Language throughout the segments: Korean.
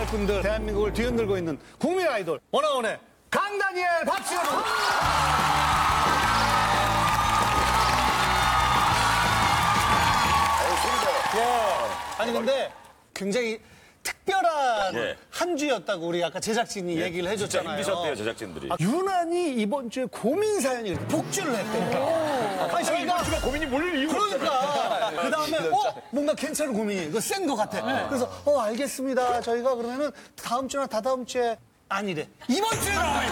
가족분들 대한민국을 뒤흔들고 있는 국민 아이돌 원어원의 강다니엘 박수 여러분. 아니 근데 굉장히 특별한 한 주였다고 우리 아까 제작진이 얘기를 해줬잖아요. 힘드셨대요, 제작진들이. 유난히 이번 주에 고민 사연이 이렇게 복주를 했대요. 아니 저희가 고민이 몰릴 이유가 그러니까 그 다음에 뭔가 괜찮은 고민이 그 센 거 같아. 그래서 알겠습니다. 저희가 그러면은 다음 주나 다다음 주에 아니래. 이번 주에 나와요.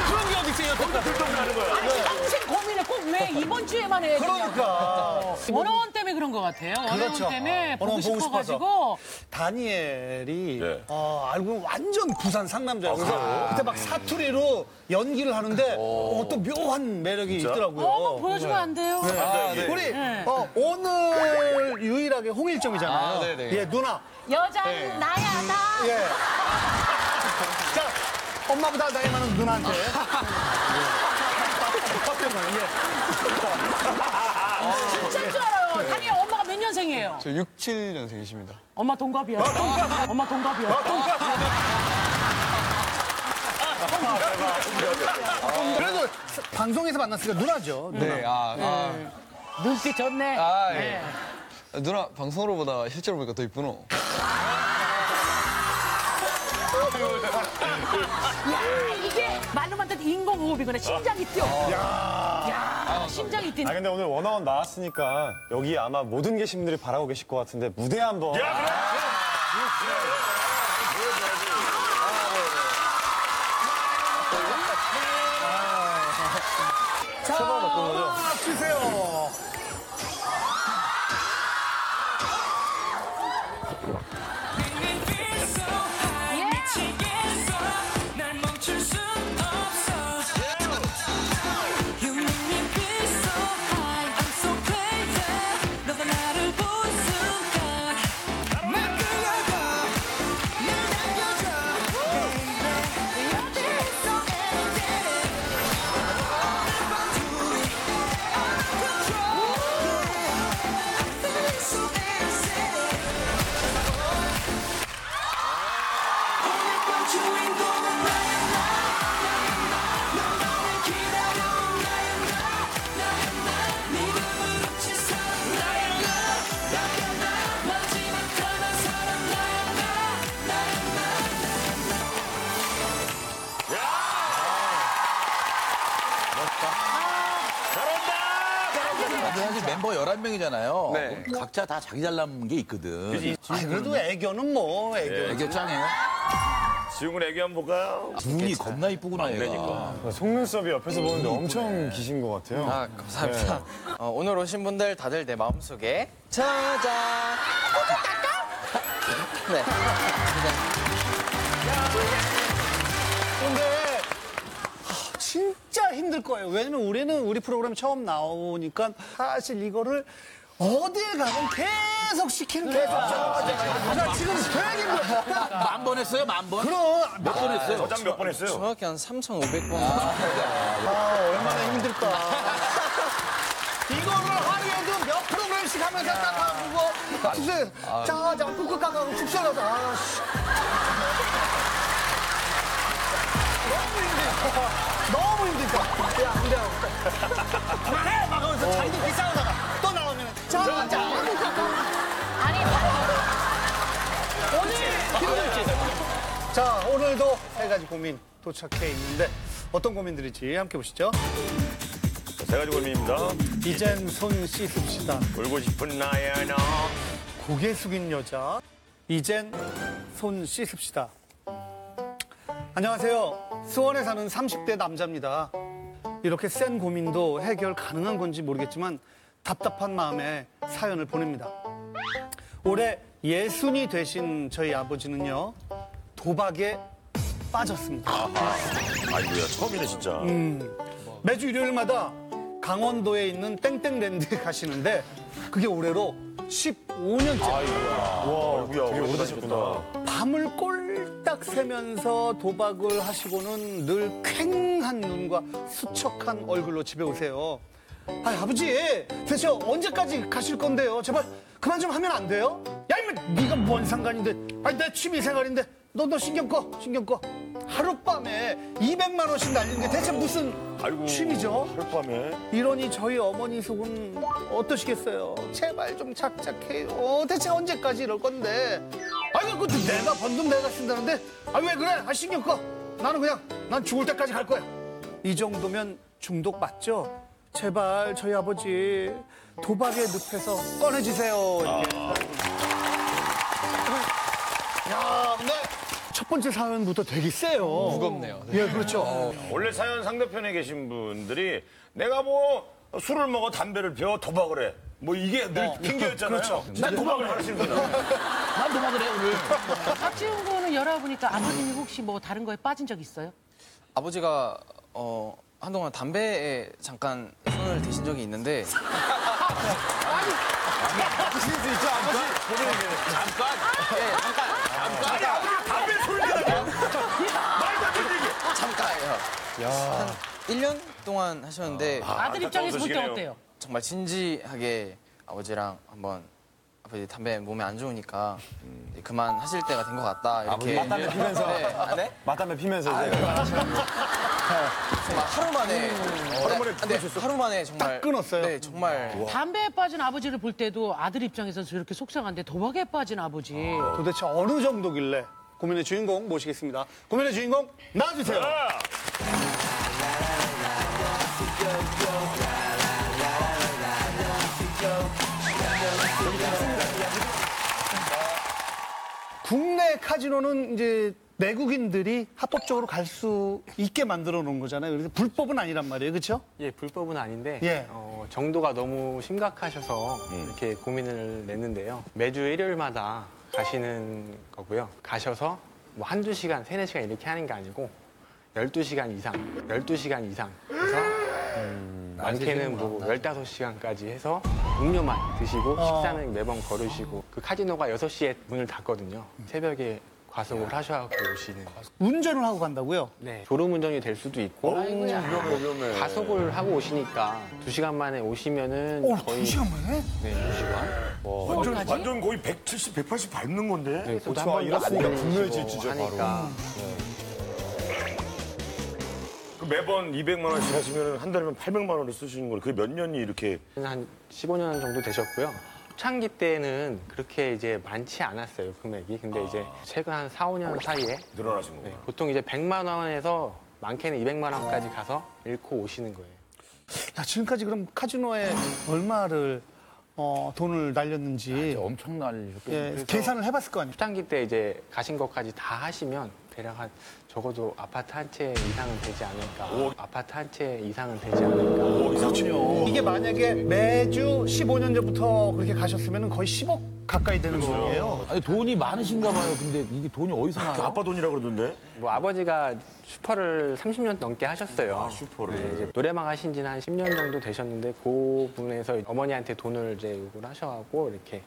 그런 게 어디 있어요? 들통나는 거야. 아니 평생 고민을 꼭 왜 이번 주에만 해야 되냐고. 그러니까. 원어원 때문에 그런 것 같아요. 원어원 때문에 보고 싶어가지고. 다니엘이 알고 보면 완전 부산 상남자예요. 그래서 그때 막 사투리로 연기를 하는데 또 묘한 매력이 있더라고요. 한번 보여주면 안 돼요? 우리 오늘 유일하게 홍일점이잖아요. 예, 누나. 여자는 나야 나. 예. 자, 엄마보다 나이 많은 누나한테. 진짜인 줄 알아요. 다니엘 엄마가 몇 년생이에요? 저 67년생이십니다. 엄마 동갑이야. 엄마 동갑이야. 그래도 방송에서 만났으니까 누나죠. 누나. 네, 눈빛 좋네. 예. 누나 방송으로 보다 실제로 보니까 더 이쁘노. 야, 이게 말로만 듣는 인공호흡이구나. 심장이 뛰어. 야, 심장이 뛰네. 근데 오늘 원어원 나왔으니까 여기 아마 모든 게시분들이 바라고 계실 것 같은데 무대 한번. 자, 주세요. 사실 멤버 11명이잖아요. 네. 각자 다 자기 잘난 게 있거든. 그래도 애교는 뭐, 애교. 애교 짱이에요? 지웅은 애기 한번 볼까요? 눈이 겁나 이쁘구나, 얘가. 그러니까. 속눈썹이 옆에서 보는데 엄청 기신 것 같아요. 아, 감사합니다. 오늘 오신 분들 다들 내 마음속에 저장. 네. 근데 진짜 힘들 거예요. 왜냐면 우리는 우리 프로그램 처음 나오니까 사실 이거를 어딜 가면 계속 시키는 거야. 나 지금 되게 힘들어. 10,000번 했어요? 10,000번? 그럼 몇 번 했어요? 저장 몇 번 했어요? 정확히 한 3,500번. 얼마나 힘들까. 이거를 하루에도 몇 프로그램씩 하면서 딱 숙소에 자, 꾹꾹 깎아고 숙소에 가서 아씨. 너무 힘들다. 야, 안 돼. 그만해! 막 하면서 자기들끼리 싸우다가 또 나오면 자, 아니, 오늘 힘들지. 자, 오늘도 세 가지 고민 도착해 있는데 어떤 고민들인지 함께 보시죠. 세 가지 고민입니다. 이젠 손 씻읍시다. 울고 싶은 나야 나. 고개 숙인 여자. 이젠 손 씻읍시다. 안녕하세요. 수원에 사는 30대 남자입니다. 이렇게 센 고민도 해결 가능한 건지 모르겠지만 답답한 마음에 사연을 보냅니다. 올해 60이 되신 저희 아버지는요, 도박에 빠졌습니다. 아이고야, 처음이네, 진짜. 매주 일요일마다 강원도에 있는 땡땡랜드에 가시는데 그게 올해로 15년째. 와, 되게 오래되셨구나. 밤을 꼴딱 새면서 도박을 하시고는 늘 퀭한 눈과 수척한 얼굴로 집에 오세요. 아니, 아버지, 대체 언제까지 가실 건데요? 제발 그만 좀 하면 안 돼요? 야, 아니, 네가 뭔 상관인데? 아니, 내 취미 생활인데. 너 신경 꺼. 하룻밤에 200만 원씩 날리는 게 대체 무슨 아이고. 취미죠? 하룻밤에. 이러니 저희 어머니 속은 어떠시겠어요? 제발 좀 착착해요. 대체 언제까지 이럴 건데? 아니, 그것도 내가 번 돈 내가 쓴다는데? 아, 왜 그래? 아, 신경 꺼. 난 죽을 때까지 갈 거야. 이 정도면 중독 맞죠? 제발 저희 아버지 도박의 늪에서 꺼내주세요. 이렇게. 야, 근데 첫 번째 사연부터 되게 세요. 무겁네요. 예, 그렇죠. 원래 사연 상대편에 계신 분들이 내가 뭐 술을 먹어 담배를 피워 도박을 해. 뭐 이게 늘 핑계였잖아요. 그렇죠. 난 도박을 하시는 거잖아. 난 도망을 해, 오늘. 박지훈 군은 열어보니까 아버님이 혹시 뭐 다른 거에 빠진 적 있어요? 아버지가 한동안 담배에 잠깐 손을 대신 적이 있는데 잠깐요. 한 1년 동안 하셨는데 아들 입장에서 볼 때 소식이네요. 어때요? 정말 진지하게 아버지랑 한번 아버지 담배 몸에 안 좋으니까 이제 그만 하실 때가 된 것 같다 이렇게 맞담배 피면서. 네. 아, 네? 맞담배 피면서 이제. 정말 하루 만에 하루 만에 정말 딱 끊었어요? 네 정말 담배에 빠진 아버지를 볼 때도 아들 입장에서 저렇게 속상한데 도박에 빠진 아버지. 도대체 어느 정도길래 고민의 주인공 모시겠습니다. 고민의 주인공 나와주세요. 국내 카지노는 이제 내국인들이 합법적으로 갈 수 있게 만들어 놓은 거잖아요. 그래서 불법은 아니란 말이에요. 그렇죠? 예, 불법은 아닌데 예. 정도가 너무 심각하셔서 이렇게 고민을 냈는데요. 매주 일요일마다 가시는 거고요. 가셔서 뭐 한두 시간, 세네 시간 이렇게 하는 게 아니고 12시간 이상 해서 많게는 뭐 15시간까지 해서 음료만 드시고 식사는 매번 거르시고 그 카지노가 6시에 문을 닫거든요. 새벽에 과속을 하셔서 오시는. 운전을 하고 간다고요? 네, 졸음운전이 될 수도 있고 위험해. 과속을 하고 오시니까 2시간 만에 오시면은 거의 2시간 만에? 네, 2시간. 완전 거의 170, 180 밟는 건데. 네, 그렇죠. 한번 일어나니까 분노의 질주죠, 하니까 그 매번 200만 원씩 하시면 한 달이면 800만 원을 쓰시는 걸 그게 몇 년이 이렇게 한 15년 정도 되셨고요. 초창기 때는 그렇게 이제 많지 않았어요, 금액이. 근데 이제 최근 한 4, 5년 사이에 늘어나신 거구나. 네, 보통 이제 100만 원에서 많게는 200만 원까지 가서 잃고 오시는 거예요. 야, 지금까지 그럼 카지노에 얼마를 돈을 날렸는지 엄청 날렸겠네. 예, 계산을 해봤을 거 아니에요? 초창기 때 이제 가신 것까지 다 하시면 대략 한 적어도 아파트 한 채 이상은 되지 않을까. 아파트 한 채 이상은 되지 않을까. 이게 만약에 매주 15년 전부터 그렇게 가셨으면 거의 10억 가까이 되는 거예요. 아니, 돈이 많으신가 봐요. 근데 이게 돈이 어디서 나요? 아빠 돈이라고 그러던데. 뭐 아버지가 슈퍼를 30년 넘게 하셨어요. 슈퍼를. 네, 이제 노래방 하신 지는 한 10년 정도 되셨는데 그 분에서 어머니한테 돈을 이제 요구를 하셔갖고 이렇게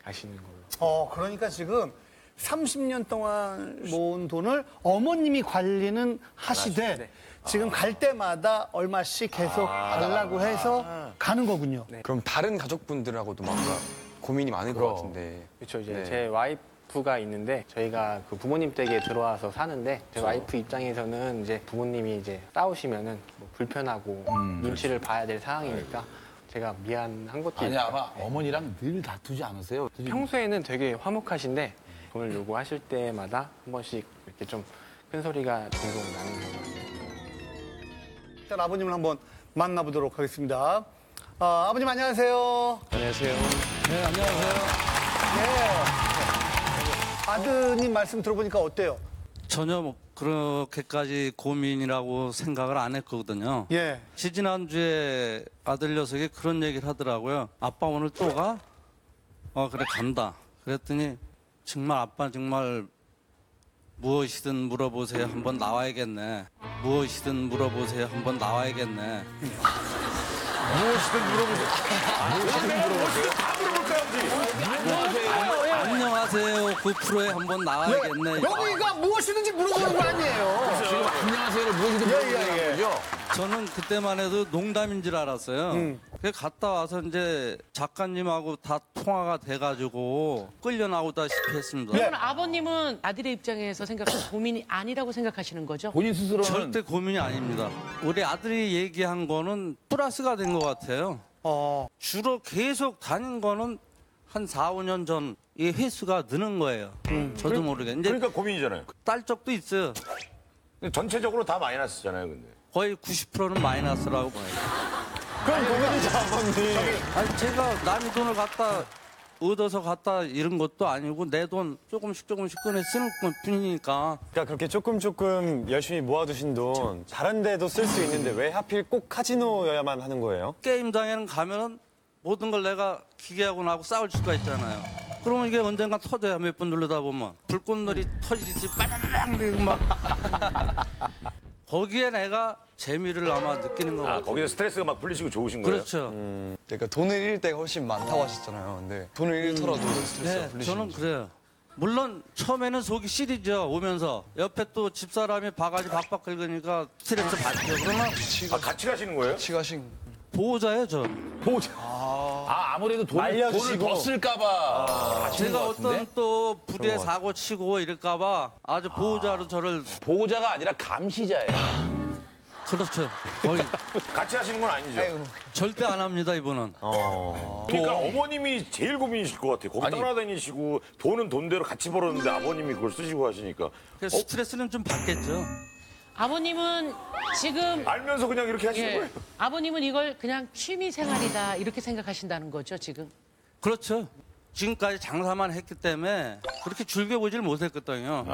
가시는 걸로. 그러니까 지금 30년 동안 모은 돈을 어머님이 관리는 하시되 지금 갈 때마다 얼마씩 계속 달라고 해서 가는 거군요. 그럼 다른 가족분들하고도 뭔가 고민이 많을 것 같은데. 그렇죠. 이제 네. 제 와이프가 있는데 저희가 그 부모님 댁에 들어와서 사는데 제 와이프 입장에서는 이제 부모님이 이제 싸우시면은 뭐 불편하고 눈치를 봐야 될 상황이니까 제가 미안한 것도 아니, 있고. 아마 어머니랑 늘 다투지 않으세요? 평소에는 되게 화목하신데 돈을 요구하실 때마다 한 번씩 이렇게 좀 큰 소리가 종종 나는 것 같아요. 일단 아버님을 한번 만나보도록 하겠습니다. 아버님 안녕하세요. 안녕하세요. 네, 안녕하세요. 아드님 말씀 들어보니까 어때요? 전혀 뭐 그렇게까지 고민이라고 생각을 안 했거든요. 예. 지난주에 아들 녀석이 그런 얘기를 하더라고요. 아빠 오늘 또 가? 그래 간다. 그랬더니 정말 아빠 정말 무엇이든 물어보세요. 한번 나와야겠네. 무엇이든 물어보세요. 한번 나와야겠네. 안녕하세요. 그 프로에 한번 나와야겠네. 여기가 무엇이든지 물어보는 거 아니에요. 지금 안녕하세요를 무엇이든 물어보는 거죠? 저는 그때만 해도 농담인 줄 알았어요. 그 갔다 와서 이제 작가님하고 다 통화가 돼가지고 끌려 나오다시피 했습니다. 그러면 아버님은 아들의 입장에서 생각하는 고민이 아니라고 생각하시는 거죠? 본인 스스로는 절대 고민이 아닙니다. 우리 아들이 얘기한 거는 플러스가 된 것 같아요. 주로 계속 다닌 거는 한 4, 5년 전 이 횟수가 느는 거예요. 저도 모르게. 이제 그러니까 고민이잖아요. 딸 적도 있어요. 근데 전체적으로 다 마이너스잖아요, 근데. 거의 90%는 마이너스라고 봐요. 그럼 고민이죠, 아버님. 아니 제가 남의 돈을 갖다 얻어서 갖다 이런 것도 아니고 내 돈 조금씩 꺼내 쓰는 뿐이니까. 그러니까 그렇게 조금 열심히 모아두신 돈 다른 데도 쓸 수 있는데 왜 하필 꼭 카지노여야만 하는 거예요? 게임장에는 가면은 모든 걸 내가 기계하고 나하고 싸울 수가 있잖아요. 그러면 이게 언젠가 터져야 몇 번 누르다 보면 불꽃놀이 터지듯이 빠바바방 막 거기에 내가 재미를 아마 느끼는 거 같아요. 거기서 스트레스가 막 풀리시고 좋으신 거예요? 그렇죠. 그러니까 돈을 잃을 때가 훨씬 많다고 하셨잖아요. 근데 돈을 잃더라도 스트레스가 네, 풀리시는 저는 거죠. 그래요. 물론 처음에는 속이 시리죠. 오면서 옆에 또 집사람이 바가지 박박 긁으니까 스트레스 받죠. 그러면 같이 가시는 거예요? 같이 가신 보호자예요, 저. 아무래도 돈을 알려주시고. 더 쓸까봐 제가 어떤 또 불의의 사고 치고 이럴까봐 아주 보호자로 저를 보호자가 아니라 감시자예요. 그렇죠. 거의 같이 하시는 건 아니죠? 절대 안 합니다, 이분은. 그러니까 어머님이 제일 고민이실 것 같아요. 거기 따라다니시고 돈은 돈대로 같이 벌었는데 아버님이 그걸 쓰시고 하시니까. 그래서 스트레스는 좀 받겠죠. 아버님은 지금 알면서 그냥 이렇게 하시는 예, 거예요? 아버님은 이걸 그냥 취미 생활이다 이렇게 생각하신다는 거죠, 지금? 그렇죠. 지금까지 장사만 했기 때문에 그렇게 즐겨보질 못했거든요.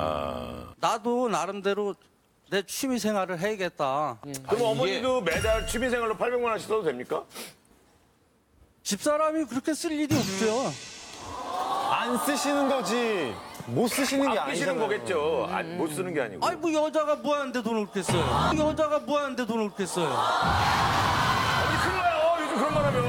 나도 나름대로 내 취미 생활을 해야겠다. 그럼 어머니도 매달 취미생활로 800만 원씩 써도 됩니까? 집사람이 그렇게 쓸 일이 없죠. 안 쓰시는 거지. 못 쓰시는 게 아끼시는 아니잖아요. 거겠죠. 못 쓰는 게 아니고. 아니 뭐 여자가 뭐 하는데 돈을 그렇게 써요. 여자가 뭐 하는데 돈을 그렇게 써요. 아니, 큰일 나요. 요즘 그런 말 하면.